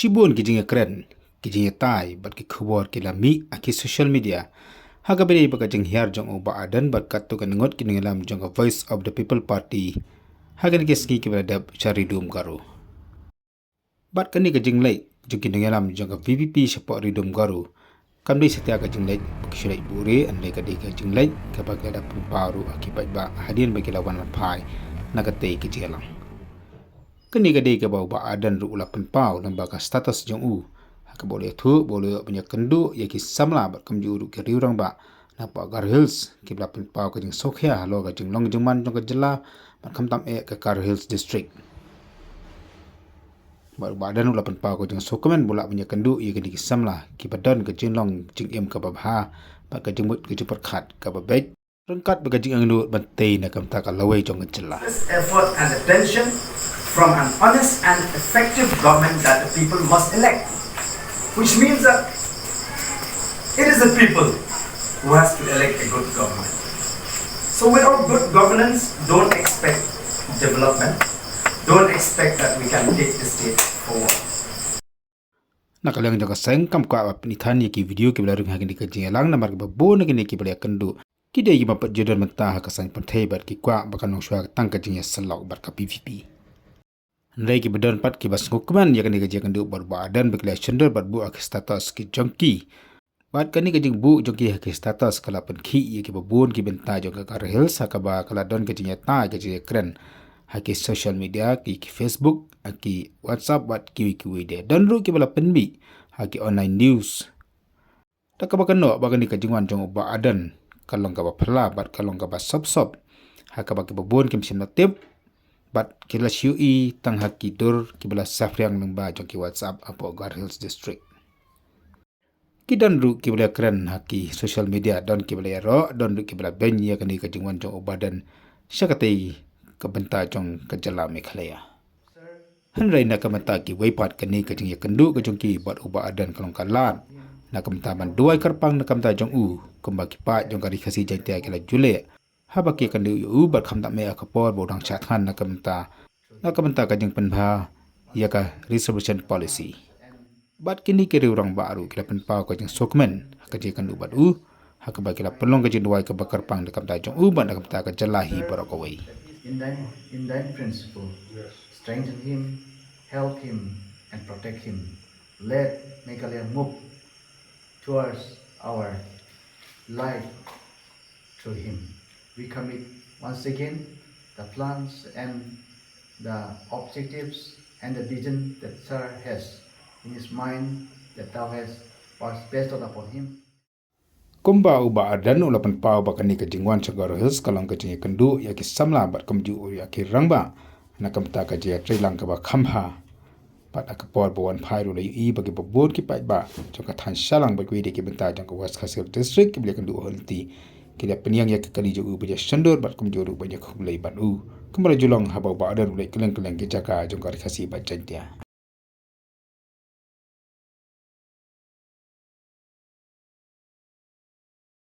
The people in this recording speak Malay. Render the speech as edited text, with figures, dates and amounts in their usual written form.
Shibun kijing keren, kijing tai, bat ki khubor ki lami aki social media. Haga beri baga jeng hiar jong uba adan bat katu kan ngot ki ngalam jong Voice of the People Party. Haga ni keski ki beradab cari dum garu. Bat kani ka jeng lai jong ki ngalam jong VVP support ridum garu. Kamdi setia ka jeng lai kisrai bure andai ka deka jeng lai ka baga da paru akibat ba hadian bagi lawan pai nagate ki jelang. Kini gede ke bau ba adan ru ulapan pau lembaga status jong u hak boleh tu boleh punya kendu ya ki samla bat kamju ru ke riurang ba napa Gar Hills ki ulapan pau ke jeng sokhya lo ga jeng long jengman jong ke jela bat kamtam ke Gar Hills district ba adan ulapan pau ke jeng sokmen bola punya kendu ya ki samla ki badan ke jeng long jeng em ka babha ba ke jembut ke jepar khat ka babek rengkat ba jeng andu bantai na kamta ka lawai jong ke jela. This effort and attention from an honest and effective government that the people must elect, which means that it is the people who has to elect a good government. So without good governance, don't expect development, don't expect that we can take the state forward. Nakalang jaga sayang kam ko apa penithan ki video ki belarung hagin di kejelang namar ke babon ki ki belia kendu ki dia ki bapat jodan mentah ka sang pentai bat ki kwa bakan nong syua tang ka jengya selok bar ka PVP. Ndai ki badan pat ki bas ngukuman ya kan di kejekan du bar badan bekla cender bat bu ak status ki jongki. Bat kani kejeng bu jongki hak status kala pen ki ya ki babon ki benta jong ka Gar Hills sakaba kala don ke jengya ta ke jeng keren hak social media ki Facebook aki WhatsApp bat ki de dan ru ki bala penbi hak online news. Tak ba kan no ba kan di kejengwan jong ba adan kalong ka ba phla bat kalong ka ba sop hak ba ki babon ki sim tip bat kila syui tang haki dur kibala safriang nungba jong ki WhatsApp apo Gar Hills district. Kidan ru kibala keren haki social media don kibala ro don ru kibala benya kani ka jingwan jong obadan syakatai ka benta jong ka jala Meghalaya. Hanrai na kamata ki waypat kani ka jing yakendu ka jong ki bat obadan kalong kalat na kamta man duai karpang na kamta jong u kumbaki pa jong kari khasi jantia kila jule. Habaki kan di ubat kham tak me akapor bodang chathan na kamta ka jeng penbha ya ka reservation policy bat kini kiri orang baru kila penpau ka jeng sokmen ka je kan ubat hak ba kila pelong ka jeng duai ka bakar pang na kamta jong ubat na kamta ka jalahi barakawai in thine principle strengthen him, help him and protect him. Let Meghalaya move towards our life through him. We commit once again the plans and the objectives and the vision that Sir has in his mind that thou hast bestowed upon him. Kumba uba adan ulapan pau bakani ka jingwan sa Gar Hills kalong ka jing kendu ya ki samla bat kamju ya ki rangba na kamta ka je trilang ka ba khamha pat akapor bawan phairu le i bagi babon ki pai ba jong ka than salang ba kwi de ki benta jong ka West Khasir district ki ble kendu holti kila peniang ya kekali jo ubaja sendor bat kumjuru banyak khulai bat kembali julong habau ba adan ulai keleng-keleng ke jaka jong kari khasi bat jantia.